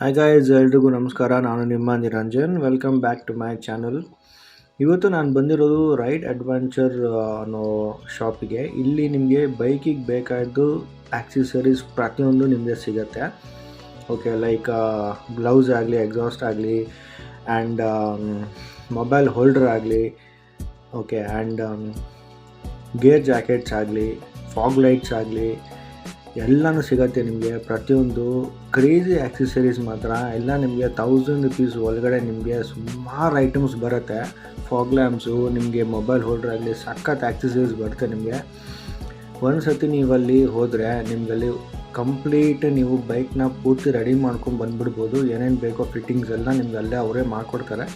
Hi guys, ಎಲ್ರಿಗೂ ನಮಸ್ಕಾರ. ನಾನು ನಿಮ್ಮ Niranjan. Welcome back to my channel. ಇವತ್ತು ನಾನು ಬಂದಿರೋದು ರೈಡ್ ಅಡ್ವೆಂಚರ್ ಅನ್ನೋ ಶಾಪಿಗೆ. ಇಲ್ಲಿ ನಿಮಗೆ ಬೈಕಿಗೆ ಬೇಕಾದ್ದು ಆಕ್ಸೆಸರೀಸ್ ಪ್ರತಿಯೊಂದು ನಿಮಗೆ ಸಿಗುತ್ತೆ. ಓಕೆ, ಲೈಕ್ ಗ್ಲೌಸ್ ಆಗಲಿ, ಎಕ್ಸಾಸ್ಟ್ ಆಗಲಿ, ಆ್ಯಂಡ್ ಮೊಬೈಲ್ ಹೋಲ್ಡರ್ ಆಗಲಿ, ಓಕೆ, ಆ್ಯಂಡ್ ಗೇರ್ ಜಾಕೆಟ್ಸ್ ಆಗಲಿ, ಫಾಗ್ ಲೈಟ್ಸ್ ಆಗಲಿ, ಎಲ್ಲನೂ ಸಿಗುತ್ತೆ ನಿಮಗೆ. ಪ್ರತಿಯೊಂದು ಕ್ರೇಜಿ ಆಕ್ಸೆಸರೀಸ್ ಮಾತ್ರ ಎಲ್ಲ ನಿಮಗೆ 1000 ರುಪೀಸ್ ಒಳಗಡೆ ನಿಮಗೆ ಸುಮಾರು ಐಟಮ್ಸ್ ಬರುತ್ತೆ. ಫಾಗ್ ಲ್ಯಾಂಪ್ಸು, ನಿಮಗೆ ಮೊಬೈಲ್ ಹೋಲ್ಡರ್ ಆಗಲಿ, ಸಖತ್ ಆಕ್ಸೆಸರೀಸ್ ಬರುತ್ತೆ ನಿಮಗೆ. ಒಂದು ಸತಿ ನೀವಲ್ಲಿ ಹೋದರೆ ನಿಮಗಲ್ಲಿ ಕಂಪ್ಲೀಟ್ ನೀವು ಬೈಕ್ನ ಪೂರ್ತಿ ರೆಡಿ ಮಾಡ್ಕೊಂಡು ಬಂದುಬಿಡ್ಬೋದು. ಏನೇನು ಬೇಕೋ ಫಿಟ್ಟಿಂಗ್ಸ್ ಎಲ್ಲ ನಿಮ್ಗೆ ಅಲ್ಲೇ ಅವರೇ ಮಾಡಿಕೊಡ್ತಾರೆ.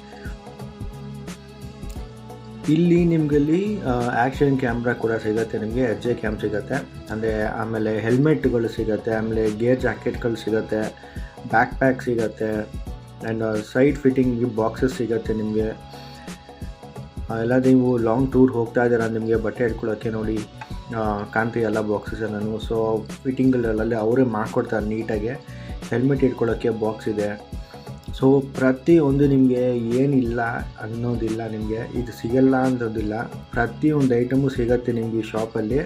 ಇಲ್ಲಿ ನಿಮಗಲ್ಲಿ ಆ್ಯಕ್ಷನ್ ಕ್ಯಾಮ್ರಾ ಕೂಡ ಸಿಗುತ್ತೆ, ನಿಮಗೆ ಎಚ್ ಜೆ ಕ್ಯಾಮ್ ಸಿಗುತ್ತೆ, ಅಂದರೆ ಆಮೇಲೆ ಹೆಲ್ಮೆಟ್ಗಳು ಸಿಗುತ್ತೆ, ಆಮೇಲೆ ಗೇರ್ ಜಾಕೆಟ್ಗಳು ಸಿಗುತ್ತೆ, ಬ್ಯಾಕ್ ಪ್ಯಾಕ್ ಸಿಗುತ್ತೆ, ಆ್ಯಂಡ್ ಸೈಡ್ ಫಿಟ್ಟಿಂಗ್ ಬಾಕ್ಸಸ್ ಸಿಗುತ್ತೆ ನಿಮಗೆ. ಎಲ್ಲ ನೀವು ಲಾಂಗ್ ಟೂರ್ ಹೋಗ್ತಾ ಇದ್ದೀರಾ, ನಿಮಗೆ ಬಟ್ಟೆ ಇಟ್ಕೊಳ್ಳೋಕ್ಕೆ ನೋಡಿ ಕಾಣ್ತೀವಿ ಎಲ್ಲ ಬಾಕ್ಸಸ್ ಎಲ್ಲನೂ. ಸೊ ಫಿಟ್ಟಿಂಗಲ್ಲೆಲ್ಲ ಅವರೇ ಮಾಡಿಕೊಡ್ತಾರೆ ನೀಟಾಗಿ. ಹೆಲ್ಮೆಟ್ ಇಟ್ಕೊಳ್ಳೋಕ್ಕೆ ಬಾಕ್ಸ್ ಇದೆ. ಸೊ ಪ್ರತಿಯೊಂದು ನಿಮಗೆ ಏನಿಲ್ಲ ಅನ್ನೋದಿಲ್ಲ, ನಿಮಗೆ ಇದು ಸಿಗಲ್ಲ ಅನ್ನೋದಿಲ್ಲ. ಪ್ರತಿಯೊಂದು ಐಟಮು ಸಿಗುತ್ತೆ ನಿಮಗೆ ಈ ಶಾಪಲ್ಲಿ.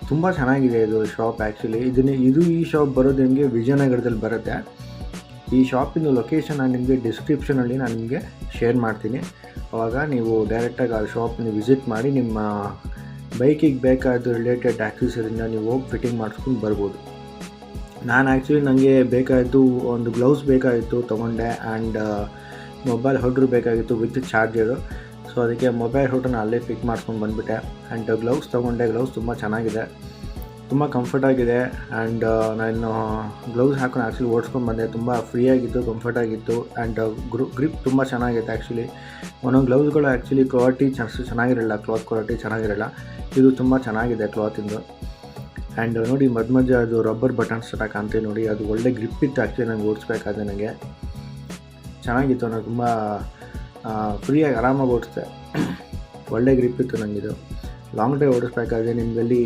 ತುಂಬ ಚೆನ್ನಾಗಿದೆ ಇದು ಶಾಪ್. ಆ್ಯಕ್ಚುಲಿ ಈ ಶಾಪ್ ಬರೋದು ನಿಮಗೆ ವಿಜಯನಗರದಲ್ಲಿ ಬರುತ್ತೆ. ಈ ಶಾಪಿನ ಲೊಕೇಶನ್ ನಾನು ನಿಮಗೆ ಡಿಸ್ಕ್ರಿಪ್ಷನಲ್ಲಿ ನಾನು ನಿಮಗೆ ಶೇರ್ ಮಾಡ್ತೀನಿ. ಆವಾಗ ನೀವು ಡೈರೆಕ್ಟಾಗಿ ಆ ಶಾಪ್ನ ವಿಸಿಟ್ ಮಾಡಿ ನಿಮ್ಮ ಬೈಕಿಗೆ ಬೇಕಾದ ರಿಲೇಟೆಡ್ ಆಕ್ಸೆಸರಿನ ನೀವು ಹೋಗಿ ಫಿಟ್ಟಿಂಗ್ ಮಾಡಿಸ್ಕೊಂಡು ಬರ್ಬೋದು. ನಾನು ಆ್ಯಕ್ಚುಲಿ ನನಗೆ ಬೇಕಾಯಿತು, ಒಂದು ಗ್ಲೌಸ್ ಬೇಕಾಗಿತ್ತು, ತೊಗೊಂಡೆ, ಆ್ಯಂಡ್ ಮೊಬೈಲ್ ಹೋಲ್ಡ್ರ್ ಬೇಕಾಗಿತ್ತು ವಿತ್ ಚಾರ್ಜರು. ಸೊ ಅದಕ್ಕೆ ಮೊಬೈಲ್ ಹೋಲ್ಡ್ರನ್ನ ಅಲ್ಲೇ ಫಿಟ್ ಮಾಡ್ಕೊಂಡು ಬಂದುಬಿಟ್ಟೆ. ಆ್ಯಂಡ್ ಗ್ಲೌಸ್ ತೊಗೊಂಡೆ. ಗ್ಲೌಸ್ ತುಂಬ ಚೆನ್ನಾಗಿದೆ, ತುಂಬ ಕಂಫರ್ಟಾಗಿದೆ. ಆ್ಯಂಡ್ ನಾನು ಗ್ಲೌಸ್ ಹಾಕೊಂಡು ಆ್ಯಕ್ಚುಲಿ ಓಡಿಸ್ಕೊಂಡು ಬಂದೆ. ತುಂಬ ಫ್ರೀಯಾಗಿತ್ತು, ಕಂಫರ್ಟಾಗಿತ್ತು, ಆ್ಯಂಡ್ ಗ್ರಿಪ್ ತುಂಬ ಚೆನ್ನಾಗಿತ್ತು. ಆ್ಯಕ್ಚುಲಿ ಒಂದೊಂದು ಗ್ಲೌಸ್ಗಳು ಆ್ಯಕ್ಚುಲಿ ಕ್ವಾಲಿಟಿ ಚೆನ್ನಾಗಿರಲ್ಲ, ಕ್ಲಾತ್ ಕ್ವಾಲಿಟಿ ಚೆನ್ನಾಗಿರಲ್ಲ. ಇದು ತುಂಬ ಚೆನ್ನಾಗಿದೆ ಕ್ಲಾತಿಂದು. ಆ್ಯಂಡ್ ನೋಡಿ ಮಧ್ಯ ಅದು ರಬ್ಬರ್ ಬಟನ್ಸ್ ಥರ ಕಾಣ್ತೀವಿ ನೋಡಿ, ಅದು ಒಳ್ಳೆ ಗ್ರಿಪ್ ಇತ್ತು. ಆ್ಯಕ್ಚುಲಿ ನಂಗೆ ಓಡಿಸ್ಬೇಕಾದ್ರೆ ನನಗೆ ಚೆನ್ನಾಗಿತ್ತು. ನಾನು ತುಂಬ ಫ್ರೀಯಾಗಿ ಆರಾಮಾಗಿ ಓಡಿಸ್ದೆ. ಒಳ್ಳೆ ಗ್ರಿಪ್ ಇತ್ತು ನನಗಿದು. ಲಾಂಗ್ ಡ್ರೈವ್ ಓಡಿಸ್ಬೇಕಾದ್ರೆ ನಿಮಗಲ್ಲಿ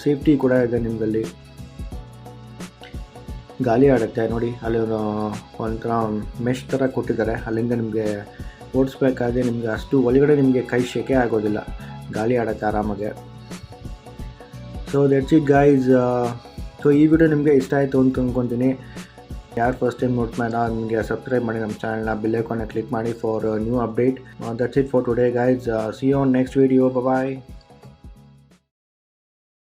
ಸೇಫ್ಟಿ ಕೂಡ ಇದೆ. ನಿಮಗಲ್ಲಿ ಗಾಳಿ ಆಡುತ್ತೆ ನೋಡಿ, ಅಲ್ಲಿ ಒಂಥರ ಮೆಶ್ ಥರ ಕೊಟ್ಟಿದ್ದಾರೆ. ಅಲ್ಲಿಂದ ನಿಮಗೆ ಓಡಿಸ್ಬೇಕಾದ್ರೆ ನಿಮಗೆ ಅಷ್ಟು ಒಳಗಡೆ ನಿಮಗೆ ಕೈ ಶೆಕೆ ಆಗೋದಿಲ್ಲ, ಗಾಳಿ ಆಡುತ್ತೆ ಆರಾಮಾಗೆ. So that's it guys. So ಈ ವಿಡಿಯೋ ನಿಮಗೆ ಇಷ್ಟ ಆಯಿತು ಅಂತ ಅಂದ್ಕೊತೀನಿ. ಯಾರು ಫಸ್ಟ್ ಟೈಮ್ ನೋಡ್ತಾ ನಿಮಗೆ ಸಬ್ಸ್ಕ್ರೈಬ್ ಮಾಡಿ ನಮ್ಮ ಚಾನಲ್ನ, ಬೆಲ್ ಐಕಾನ್ನ ಕ್ಲಿಕ್ ಮಾಡಿ for new update. That's it for today guys. See you on next video. Bye.